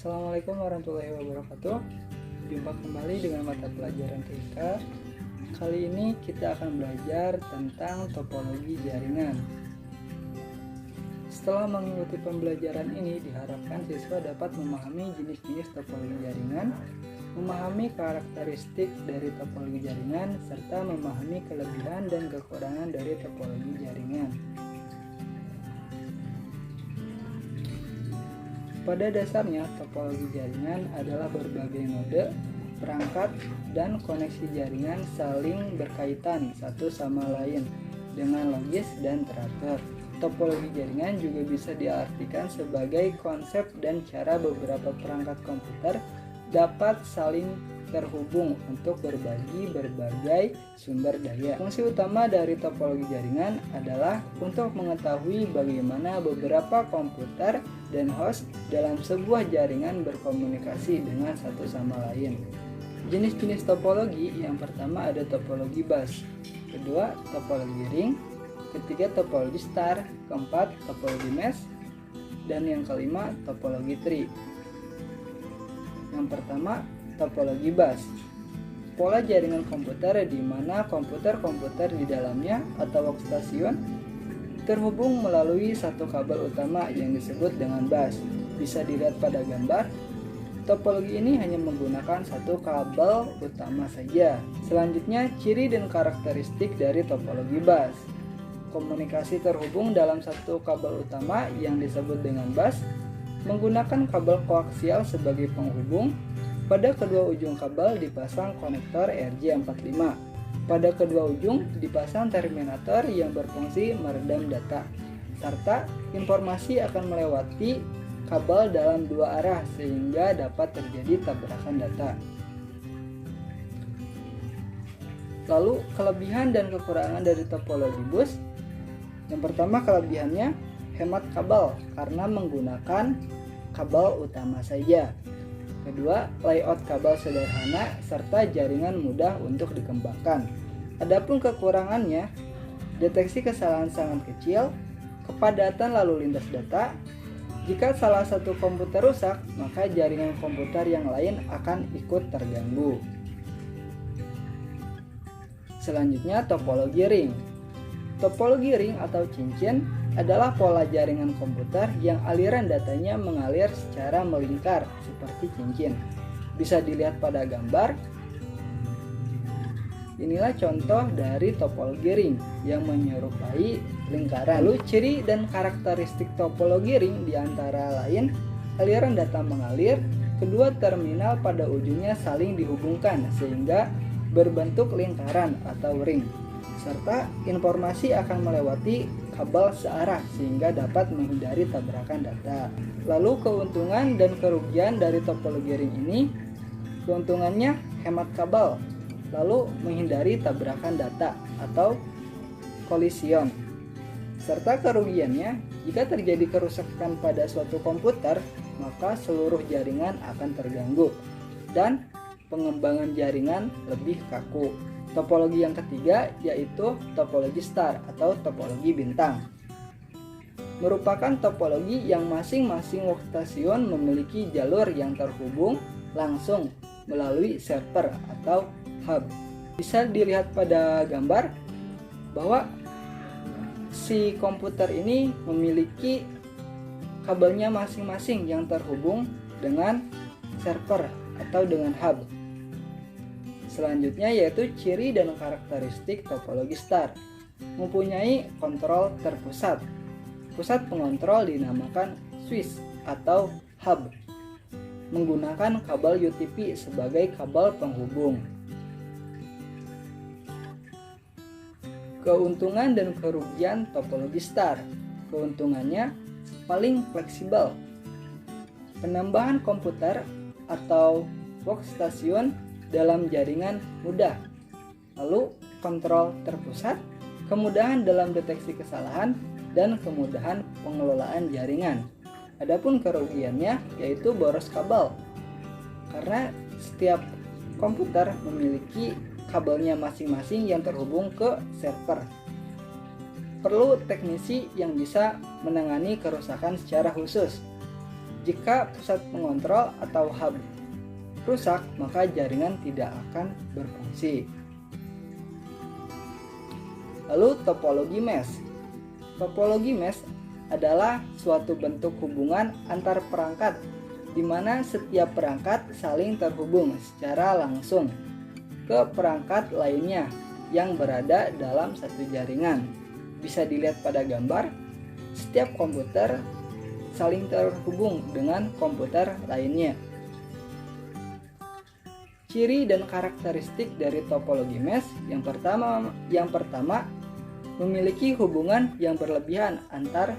Assalamualaikum warahmatullahi wabarakatuh. Jumpa kembali dengan mata pelajaran TIK. Kali ini kita akan belajar tentang topologi jaringan. Setelah mengikuti pembelajaran ini, diharapkan siswa dapat memahami jenis-jenis topologi jaringan, memahami karakteristik dari topologi jaringan, serta memahami kelebihan dan kekurangan dari topologi jaringan. Pada dasarnya, topologi jaringan adalah berbagai node, perangkat, dan koneksi jaringan saling berkaitan satu sama lain dengan logis dan teratur. Topologi jaringan juga bisa diartikan sebagai konsep dan cara beberapa perangkat komputer dapat saling terhubung untuk berbagi berbagai sumber daya. Fungsi utama dari topologi jaringan adalah untuk mengetahui bagaimana beberapa komputer dan host dalam sebuah jaringan berkomunikasi dengan satu sama lain. Jenis-jenis topologi, yang pertama ada topologi bus, kedua topologi ring, ketiga topologi star, keempat topologi mesh, dan yang kelima topologi tree. Yang pertama, topologi bus. Pola jaringan komputer di mana komputer-komputer di dalamnya atau workstation terhubung melalui satu kabel utama yang disebut dengan bus. Bisa dilihat pada gambar. Topologi ini hanya menggunakan satu kabel utama saja. Selanjutnya, ciri dan karakteristik dari topologi bus. Komunikasi terhubung dalam satu kabel utama yang disebut dengan bus menggunakan kabel koaksial sebagai penghubung. Pada kedua ujung kabel dipasang konektor RJ45. Pada kedua ujung dipasang terminator yang berfungsi meredam data, serta informasi akan melewati kabel dalam dua arah sehingga dapat terjadi tabrakan data. Lalu kelebihan dan kekurangan dari topologi bus. Yang pertama, kelebihannya hemat kabel karena menggunakan kabel utama saja. Kedua, layout kabel sederhana serta jaringan mudah untuk dikembangkan. Adapun kekurangannya, deteksi kesalahan sangat kecil, kepadatan lalu lintas data. Jika salah satu komputer rusak, maka jaringan komputer yang lain akan ikut terganggu. Selanjutnya, topologi ring. Topologi ring atau cincin adalah pola jaringan komputer yang aliran datanya mengalir secara melingkar seperti cincin. Bisa dilihat pada gambar. Inilah contoh dari topologi ring yang menyerupai lingkaran. Lalu ciri dan karakteristik topologi ring diantara lain aliran data mengalir, kedua terminal pada ujungnya saling dihubungkan sehingga berbentuk lingkaran atau ring, serta informasi akan melewati kabel searah sehingga dapat menghindari tabrakan data. Lalu keuntungan dan kerugian dari topologi ring ini. Keuntungannya hemat kabel, lalu menghindari tabrakan data atau kolision. Serta kerugiannya, jika terjadi kerusakan pada suatu komputer, maka seluruh jaringan akan terganggu dan pengembangan jaringan lebih kaku. Topologi yang ketiga yaitu topologi star atau topologi bintang. Merupakan topologi yang masing-masing workstation memiliki jalur yang terhubung langsung melalui server atau hub. Bisa dilihat pada gambar bahwa si komputer ini memiliki kabelnya masing-masing yang terhubung dengan server atau dengan hub. Selanjutnya yaitu ciri dan karakteristik topologi star. Mempunyai kontrol terpusat. Pusat pengontrol dinamakan switch atau hub. Menggunakan kabel UTP sebagai kabel penghubung. Keuntungan dan kerugian topologi star. Keuntungannya paling fleksibel. Penambahan komputer atau workstation dalam jaringan mudah. Lalu kontrol terpusat, kemudahan dalam deteksi kesalahan, dan kemudahan pengelolaan jaringan. Adapun kerugiannya yaitu boros kabel. Karena setiap komputer memiliki kabelnya masing-masing yang terhubung ke server. Perlu teknisi yang bisa menangani kerusakan secara khusus. Jika pusat pengontrol atau hub rusak, maka jaringan tidak akan berfungsi. Lalu topologi mesh. Topologi mesh adalah suatu bentuk hubungan antar perangkat di mana setiap perangkat saling terhubung secara langsung ke perangkat lainnya yang berada dalam satu jaringan. Bisa dilihat pada gambar, setiap komputer saling terhubung dengan komputer lainnya. Ciri dan karakteristik dari topologi mesh yang pertama memiliki hubungan yang berlebihan antar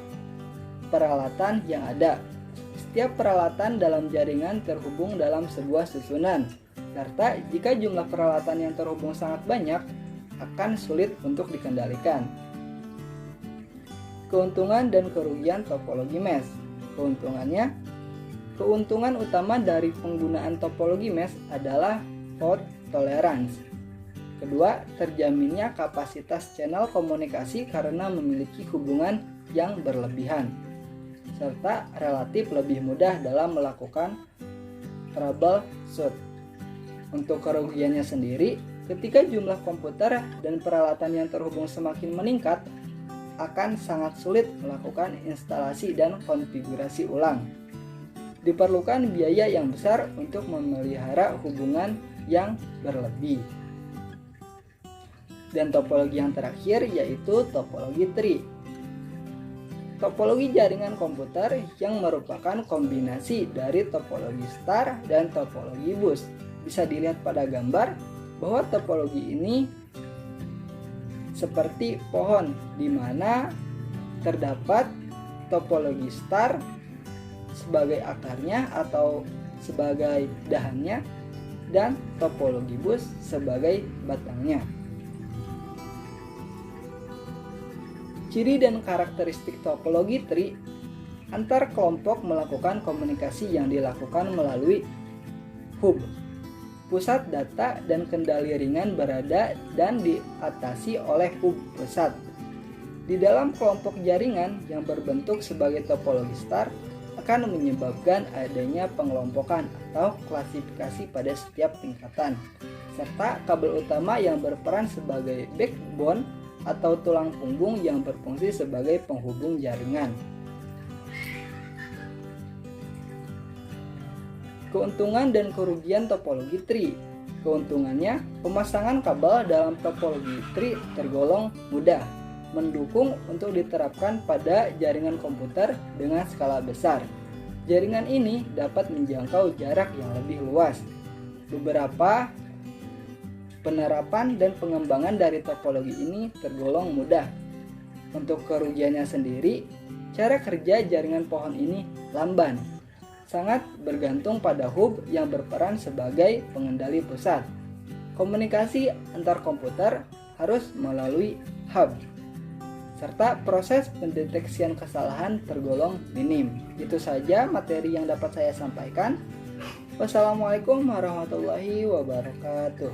peralatan yang ada. Setiap peralatan dalam jaringan terhubung dalam sebuah susunan, serta jika jumlah peralatan yang terhubung sangat banyak, akan sulit untuk dikendalikan. Keuntungan dan kerugian topologi mesh. Keuntungan utama dari penggunaan topologi mesh adalah fault tolerance. Kedua, terjaminnya kapasitas channel komunikasi karena memiliki hubungan yang berlebihan, serta relatif lebih mudah dalam melakukan troubleshoot. Untuk kerugiannya sendiri, ketika jumlah komputer dan peralatan yang terhubung semakin meningkat, akan sangat sulit melakukan instalasi dan konfigurasi ulang. Diperlukan biaya yang besar untuk memelihara hubungan yang berlebih. Dan topologi yang terakhir yaitu topologi tree. Topologi jaringan komputer yang merupakan kombinasi dari topologi star dan topologi bus. Bisa dilihat pada gambar bahwa topologi ini seperti pohon di mana terdapat topologi star sebagai akarnya atau sebagai dahannya dan topologi bus sebagai batangnya. Ciri dan karakteristik topologi tree: antar kelompok melakukan komunikasi yang dilakukan melalui hub. Pusat data dan kendali ringan berada dan diatasi oleh hub pusat. Di dalam kelompok jaringan yang berbentuk sebagai topologi star akan menyebabkan adanya pengelompokan atau klasifikasi pada setiap tingkatan, serta kabel utama yang berperan sebagai backbone atau tulang punggung yang berfungsi sebagai penghubung jaringan. Keuntungan dan kerugian topologi tree. Keuntungannya, pemasangan kabel dalam topologi tree tergolong mudah, mendukung untuk diterapkan pada jaringan komputer dengan skala besar. Jaringan ini dapat menjangkau jarak yang lebih luas. Beberapa penerapan dan pengembangan dari topologi ini tergolong mudah. Untuk kerugiannya sendiri, cara kerja jaringan pohon ini lamban, sangat bergantung pada hub yang berperan sebagai pengendali pusat. Komunikasi antar komputer harus melalui hub, serta proses pendeteksian kesalahan tergolong minim. Itu saja materi yang dapat saya sampaikan. Wassalamualaikum warahmatullahi wabarakatuh.